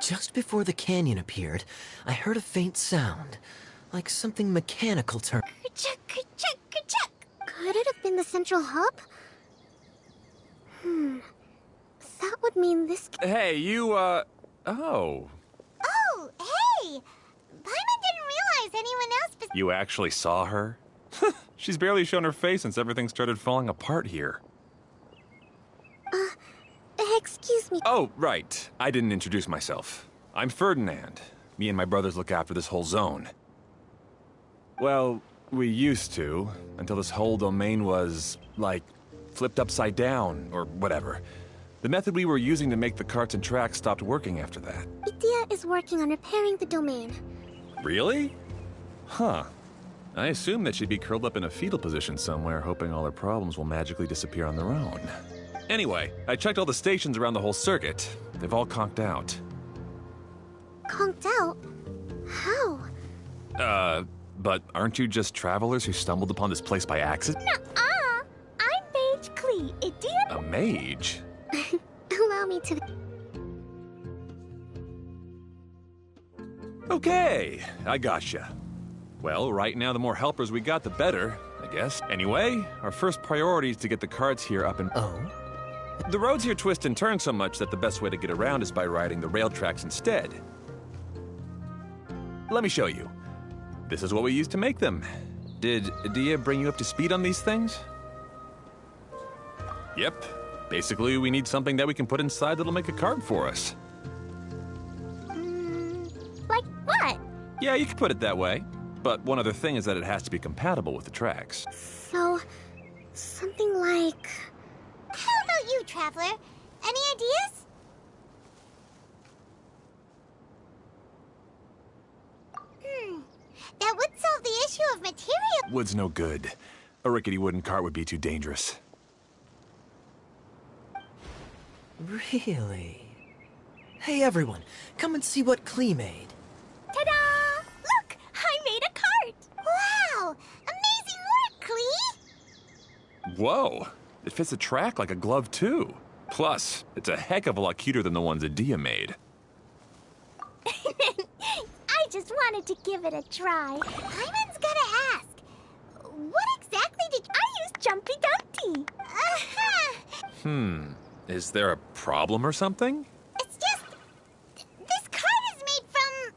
Just before the canyon appeared, I heard a faint sound, like something mechanical turn. Could it have been the central hub? That would mean this... Hey, you, oh. Oh, hey! Paimon didn't realize anyone else You actually saw her? She's barely shown her face since everything started falling apart here. Excuse me. Oh, right. I didn't introduce myself. I'm Ferdinand. Me and my brothers look after this whole zone. Well, we used to, until this whole domain was, like, flipped upside down, or whatever. The method we were using to make the carts and tracks stopped working after that. Idia is working on repairing the domain. Really? Huh. I assume that she'd be curled up in a fetal position somewhere, hoping all her problems will magically disappear on their own. Anyway, I checked all the stations around the whole circuit. They've all conked out. Conked out? How? But aren't you just travelers who stumbled upon this place by accident? Nuh-uh! I'm Mage Klee, Idia. A mage? Allow me to... Okay, I gotcha. Well, right now the more helpers we got, the better, I guess. Anyway, our first priority is to get the carts here up and... Oh? The roads here twist and turn so much that the best way to get around is by riding the rail tracks instead. Let me show you. This is what we used to make them. Did Idia bring you up to speed on these things? Yep. Basically, we need something that we can put inside that'll make a cart for us. Like what? Yeah, you can put it that way. But one other thing is that it has to be compatible with the tracks. So... something like... How about you, Traveler? Any ideas? That would solve the issue of material. Wood's no good. A rickety wooden cart would be too dangerous. Really? Hey everyone, come and see what Klee made. Ta-da! Look! I made a cart! Wow! Amazing work, Klee! Whoa! It fits the track like a glove, too. Plus, it's a heck of a lot cuter than the ones Idia made. I just wanted to give it a try. Paimon's gotta ask. What exactly did I used Jumpy Dumpty. Is there a problem or something? It's just... this cart is made from,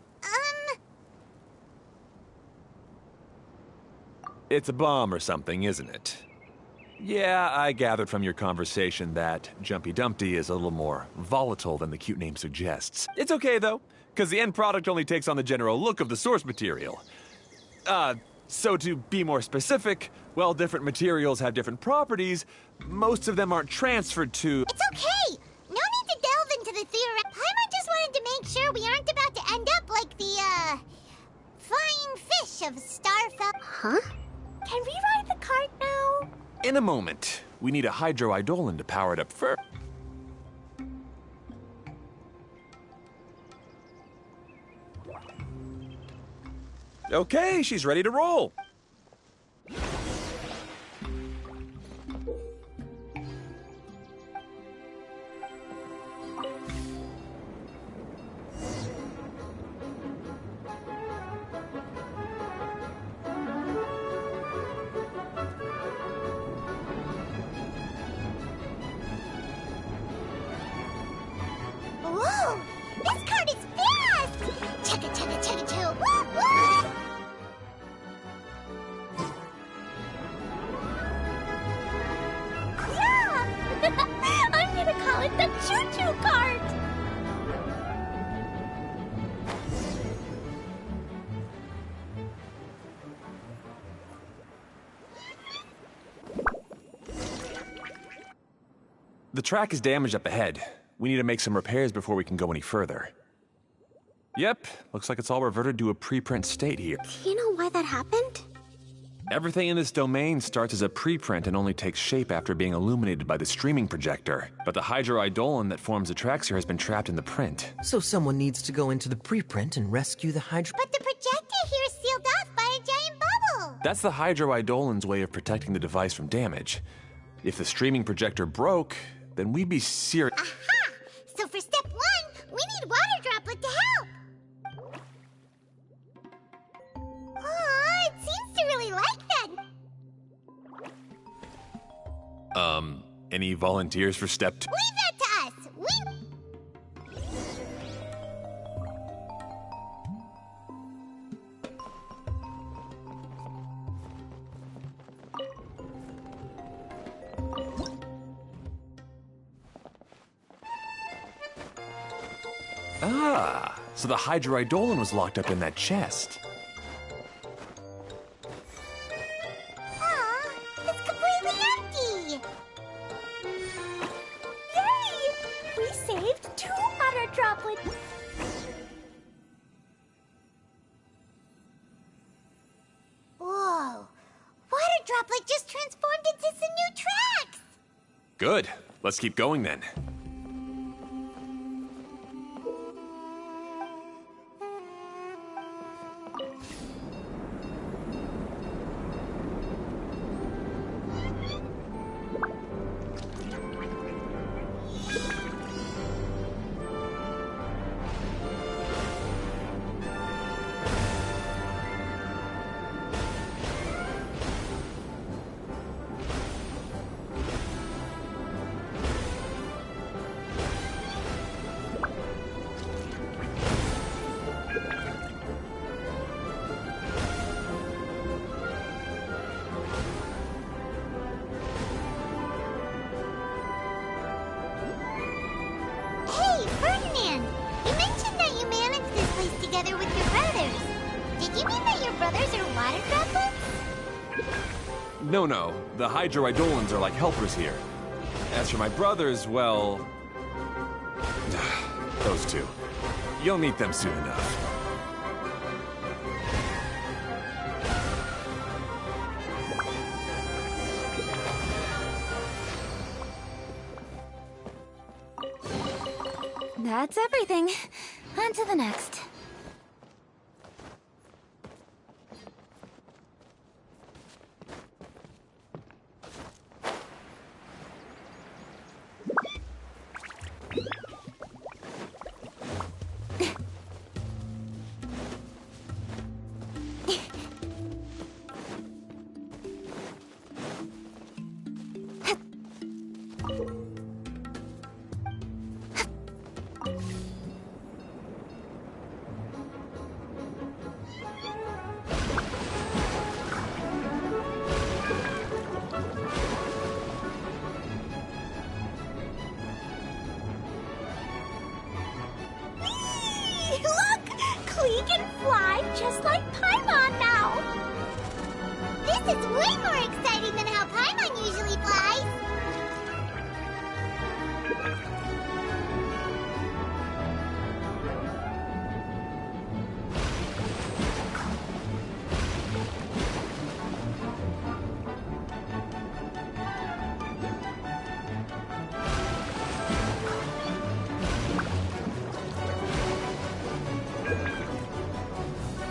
It's a bomb or something, isn't it? Yeah, I gathered from your conversation that Jumpy Dumpty is a little more volatile than the cute name suggests. It's okay, though, because the end product only takes on the general look of the source material. So to be more specific, while different materials have different properties, most of them aren't transferred to... It's okay! No need to delve into the theory. Paimon just wanted to make sure we aren't about to end up like the, of Starfell. Huh? Can we ride the cart now? In a moment. We need a hydroidolin to power it up first. Okay, she's ready to roll. Whoa! This cart is fast! Chugga chugga chugga chugga! Woo woo! Yeah! I'm gonna call it the choo-choo cart! The track is damaged up ahead. We need to make some repairs before we can go any further. Yep, looks like it's all reverted to a preprint state here. Do you know why that happened? Everything in this domain starts as a preprint and only takes shape after being illuminated by the streaming projector. But the hydroidolin that forms the tracks here has been trapped in the print. So someone needs to go into the preprint and rescue the hydro... But the projector here is sealed off by a giant bubble. That's the hydroidolin's way of protecting the device from damage. If the streaming projector broke, then we'd be serious. Aha! So for step 1, we need water droplet to help. Oh, it seems to really like that. Any volunteers for step 2? Leave that to us. Ah, so the hydroidolin was locked up in that chest. Aw, it's completely empty. Yay! We saved 2 water droplets. Whoa, water droplet just transformed into some new tracks. Good. Let's keep going then. Hey, Ferdinand! You mentioned that you managed this place together with your brothers. Did you mean that your brothers are water droplets? No. The hydroidolins are like helpers here. As for my brothers, well... those two. You'll meet them soon enough. That's everything. On to the next. Look! Klee can fly just like Paimon now! This is way more exciting than how Paimon usually flies.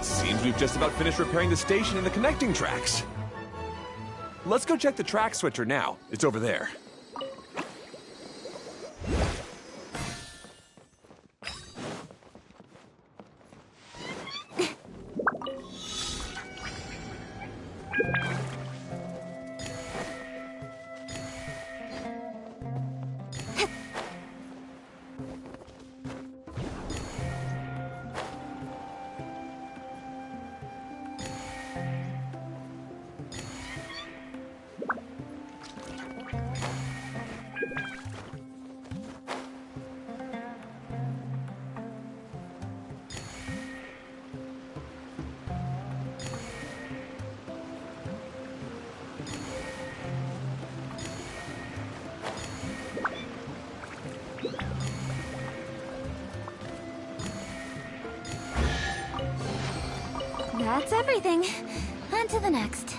Seems we've just about finished repairing the station and the connecting tracks. Let's go check the track switcher now. It's over there. That's everything. On to the next.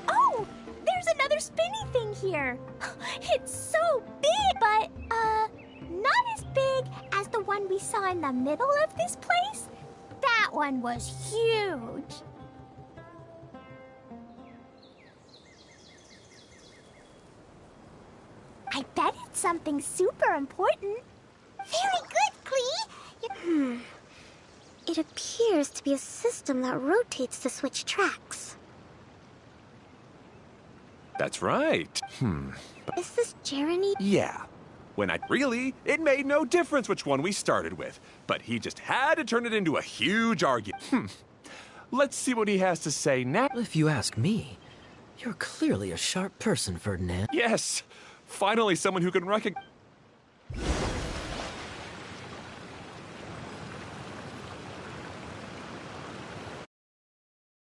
Oh! There's another spinny thing here. It's so big, but, not as big as the one we saw in the middle of this place. That one was huge. I bet it's something super important. Very good, Klee. It appears to be a system that rotates to switch tracks. That's right. Is this Jeremy? Yeah. It made no difference which one we started with. But he just had to turn it into a huge argument. Let's see what he has to say now. If you ask me, you're clearly a sharp person, Ferdinand. Yes. Finally, someone who can recognize...